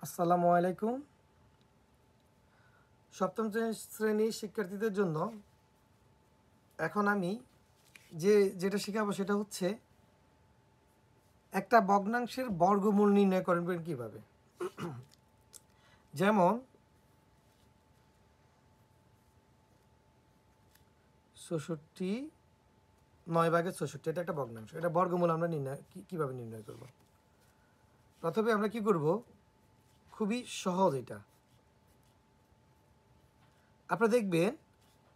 আসসালামু আলাইকুম। সপ্তম শ্রেণীর শিক্ষার্থীদের জন্য এখন আমি যেটা শেখাবো সেটা হচ্ছে একটা ভগ্নাংশের বর্গমূল নির্ণয় করবেন কিভাবে। যেমন ৬৬ 9/৬৬ এটা একটা ভগ্নাংশ, এটা বর্গমূল আমরা কিভাবে নির্ণয় করব। প্রথমে আমরা কি করব, খুবই সহজ। এটা আপনারা দেখবেন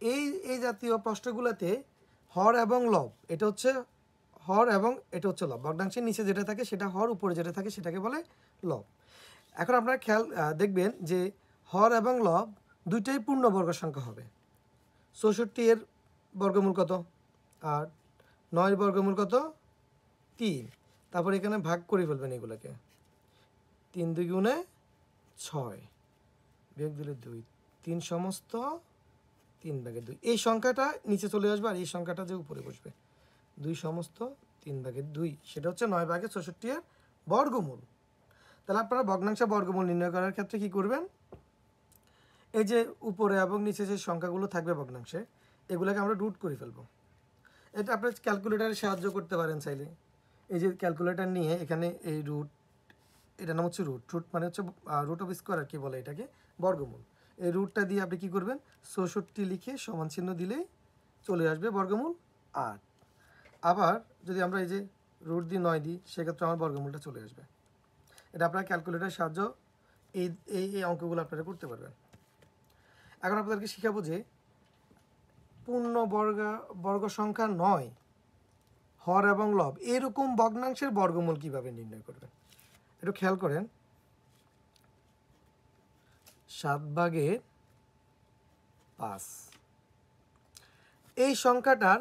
এই এই জাতীয় প্রশ্নগুলোতে হর এবং লব, এটা হচ্ছে হর এবং এটা হচ্ছে লব। ভগ্নাংশের নিচে যেটা থাকে সেটা হর, উপরে যেটা থাকে সেটাকে বলে লব। এখন আপনারা দেখবেন যে হর এবং লব দুইটাই পূর্ণবর্গ সংখ্যা হবে। ৬৪ এর বর্গমূল কত? ৮। ৯ বর্গমূল কত? ৩। তারপর এখানে ভাগ করে ফেলবেন এগুলোকে। ৩ 2 গুণে ৬, বিয়োগ দিলে ২, ৩ সমস্ত 3/2। এই সংখ্যাটা নিচে চলে আসবে আর এই সংখ্যাটা যে উপরে বসবে 2 সমস্ত 3/2, সেটা হচ্ছে 9/৬৬ এর বর্গমূল। তাহলে আপনারা ভগ্নাংশের বর্গমূল নির্ণয় করার ক্ষেত্রে কি করবেন, এই যে উপরে এবং নিচে যে সংখ্যাগুলো থাকবে ভগ্নাংশে, এগুলোকে আমরা রুট করে ফেলবো। এটা আপনার ক্যালকুলেটারে সাহায্য করতে পারেন চাইলে। এই যে ক্যালকুলেটার নিয়ে এখানে এই রুট, এটার নাম হচ্ছে রুট। রুট মানে হচ্ছে রুট অফ স্কোয়ার আর কি বলে এটাকে, বর্গমূল। এই রুটটা দিয়ে আপনি কি করবেন, ৬৬ লিখে সমান চিহ্ন দিলেই চলে আসবে বর্গমূল ৮। আবার যদি আমরা এই যে রুট দিয়ে ৯ দিই, সেক্ষেত্রে আমার বর্গমূলটা চলে আসবে। এটা আপনার ক্যালকুলেটারের সাহায্য এই এই অঙ্কগুলো আপনারা করতে পারবেন। এখন আপনাদেরকে শেখাবো যে পূর্ণ বর্গ সংখ্যা ৯, হর এবং লব এরকম ভগ্নাংশের বর্গমূল কিভাবে নির্ণয় করবেন। একটু খেয়াল করেন। 7/5 এই সংখ্যাটার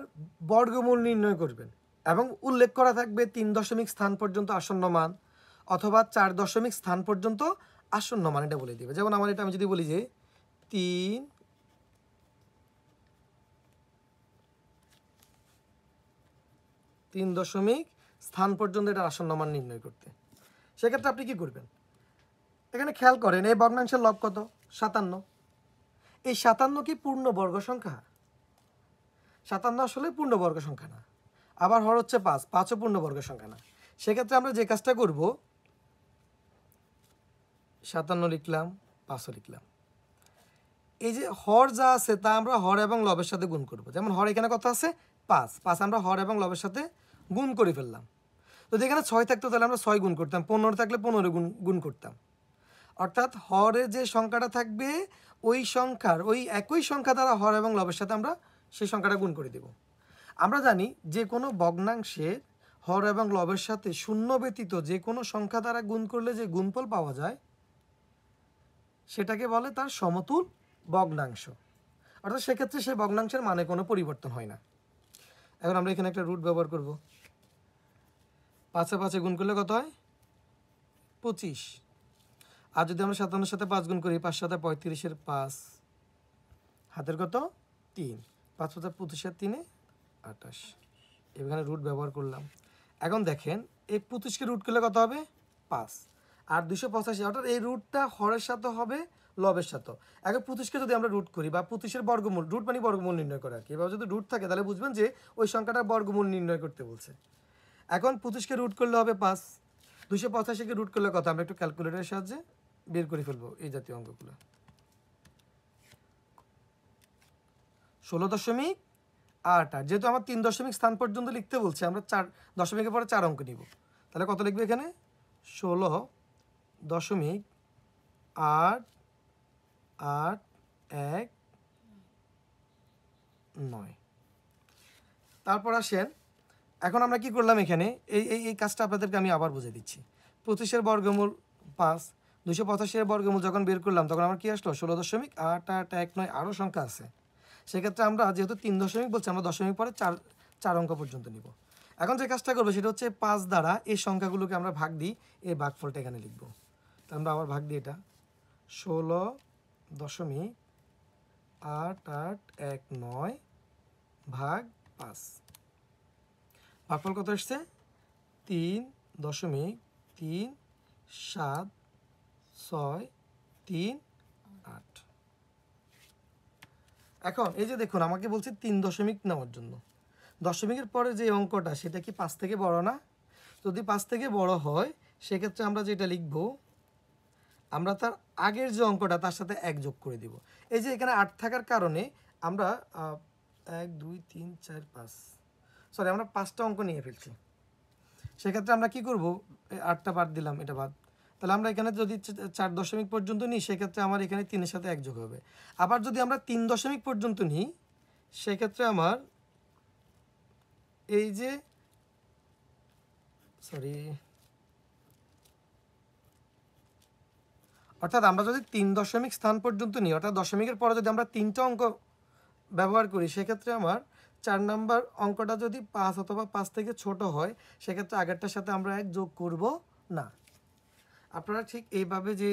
বর্গমূল নির্ণয় করবেন এবং উল্লেখ করা থাকবে 3 দশমিক স্থান পর্যন্ত আসন্ন মান অথবা 4 দশমিক স্থান পর্যন্ত আসন্ন মান, এটা বলে দিবে। যেমন আমার এটা আমি যদি বলি যে 3 দশমিক স্থান পর্যন্ত এটা আসন্ন মান নির্ণয় করতে, সেক্ষেত্রে আপনি কি করবেন, এখানে খেয়াল করেন এই ভগ্নাংশের লব কত? 57। এই 57 কি পূর্ণবর্গ সংখ্যা? 57 আসলে পূর্ণবর্গ সংখ্যা না। আবার হর হচ্ছে 5, 5ও পূর্ণবর্গ সংখ্যা না। সেক্ষেত্রে আমরা যে কাজটা করব, 57 লিখলাম, 5ও লিখলাম। এই যে হর যা আছে তা আমরা হর এবং লবের সাথে গুণ করব। যেমন হর এখানে কত আছে? 5, 5 আমরা হর এবং লবের সাথে গুণ করে ফেললাম। যদি এখানে 6 থাকতো তাহলে আমরা 6 গুণ করতাম, 15 থাকলে 15 গুণ করতাম। অর্থাৎ হরে যে সংখ্যাটা থাকবে ওই সংখ্যার ওই একই সংখ্যা দ্বারা হর এবং লবের সাথে আমরা সেই সংখ্যাটা গুণ করে দেব। আমরা জানি যে কোনো ভগ্নাংশের হর এবং লবের সাথে শূন্য ব্যতীত যে কোনো সংখ্যা দ্বারা গুণ করলে যে গুণফল পাওয়া যায় সেটাকে বলে তার সমতুল ভগ্নাংশ। অর্থাৎ সেক্ষেত্রে সেই ভগ্নাংশের মানে কোনো পরিবর্তন হয় না। এখন আমরা এখানে একটা রুট ব্যবহার করব। 5 এ 5 গুণ করলে কত হয়? 25। আর যদি আমরা 57 সাথে 5 গুণ করি, 5 7 35 5 হাতের কত? 3, 5 5 25 3 28। এখানে রুট ব্যবহার করলাম। এখন দেখেন এই 25কে রুট করলে কত হবে? 5। আর 285, অর্থাৎ এই রুটটা হরের সাথে হবে লবের সাথে। এখন 25কে যদি আমরা রুট করি বা 25-এর বর্গমূল, রুট মানে বর্গমূল নির্ণয় করা আর কি। এবার যদি রুট থাকে তাহলে বুঝবেন যে ওই সংখ্যাটার বর্গমূল নির্ণয় করতে বলছে। এখন 25কে রুট করলে হবে 5, 285-কে রুট করলে কত? আমরা একটু ক্যালকুলেটরের সাহায্যে বের করে ফেলবো এই জাতীয় অঙ্কগুলো। 16.88। যেহেতু আমার 3 দশমিক স্থান পর্যন্ত লিখতে বলছে, আমরা 4 দশমিকের পরে 4 অঙ্ক নিব। তাহলে কত লিখবে এখানে? 16.8819। তারপর আসেন, এখন আমরা কি করলাম এখানে, এই কাজটা আপনাদেরকে আমি আবার বুঝিয়ে দিচ্ছি। 25-এর বর্গমূল 5, 285-এর বর্গমূল যখন বের করলাম তখন আমার কি আসলো? 16.8819। আরও সংখ্যা আছে, সেক্ষেত্রে আমরা যেহেতু 3 দশমিক বলছি, আমরা দশমিক পরে 4 অঙ্ক পর্যন্ত নিব। এখন যে কাজটা করবো সেটা হচ্ছে 5 দ্বারা এই সংখ্যাগুলোকে আমরা ভাগ দিই, এই ভাগফলটা এখানে লিখব। তো আমরা আবার ভাগ দিই, এটা 16.8819 ভাগ 5। ভাগফল কত আসছে? 3.374 6 3 8। এখন এই যে দেখুন আমাকে বলছে 3 দশমিক নেওয়ার জন্য। দশমিকের পরে যে অঙ্কটা সেটা কি 5 থেকে বড় না? যদি 5 থেকে বড় হয় সেক্ষেত্রে আমরা যেটা লিখব, আমরা তার আগের যে অঙ্কটা তার সাথে 1 যোগ করে দিব। এই যে এখানে 8 থাকার কারণে আমরা 1 2 3 4 5 সরি আমরা 5টা অঙ্ক নিয়ে ফেলছি। সেক্ষেত্রে আমরা কি করব, 8টা বাদ দিলাম, এটা বাদ। তাহলে আমরা এখানে যদি 4 দশমিক পর্যন্ত নিই সেক্ষেত্রে আমার এখানে 3-এর সাথে 1 যোগ হবে। আবার যদি আমরা 3 দশমিক পর্যন্ত নিই সেক্ষেত্রে আমার এই যে সরি অর্থাৎ আমরা যদি 3 দশমিক স্থান পর্যন্ত নিই, অর্থাৎ দশমিকের পরে যদি আমরা 3টা অঙ্ক ব্যবহার করি সেক্ষেত্রে আমার 4 নাম্বার অঙ্কটা যদি 5 অথবা 5 থেকে ছোট হয় সেক্ষেত্রে আগেরটার সাথে আমরা 1 যোগ করব না। আপনারা ঠিক এইভাবে যে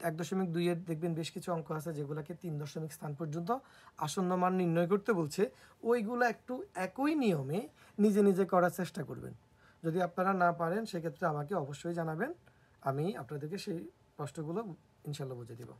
1.2 এর দেখবেন বেশ কিছু অঙ্ক আছে যেগুলোকে 3 দশমিক স্থান পর্যন্ত আসন্ন মান নির্ণয় করতে বলছে, ওইগুলো একটু একই নিয়মে নিজে নিজে করার চেষ্টা করবেন। যদি আপনারা না পারেন সেক্ষেত্রে আমাকে অবশ্যই জানাবেন, আমি আপনাদেরকে সেই প্রশ্নগুলো ইনশাল্লাহ বুঝিয়ে দেব।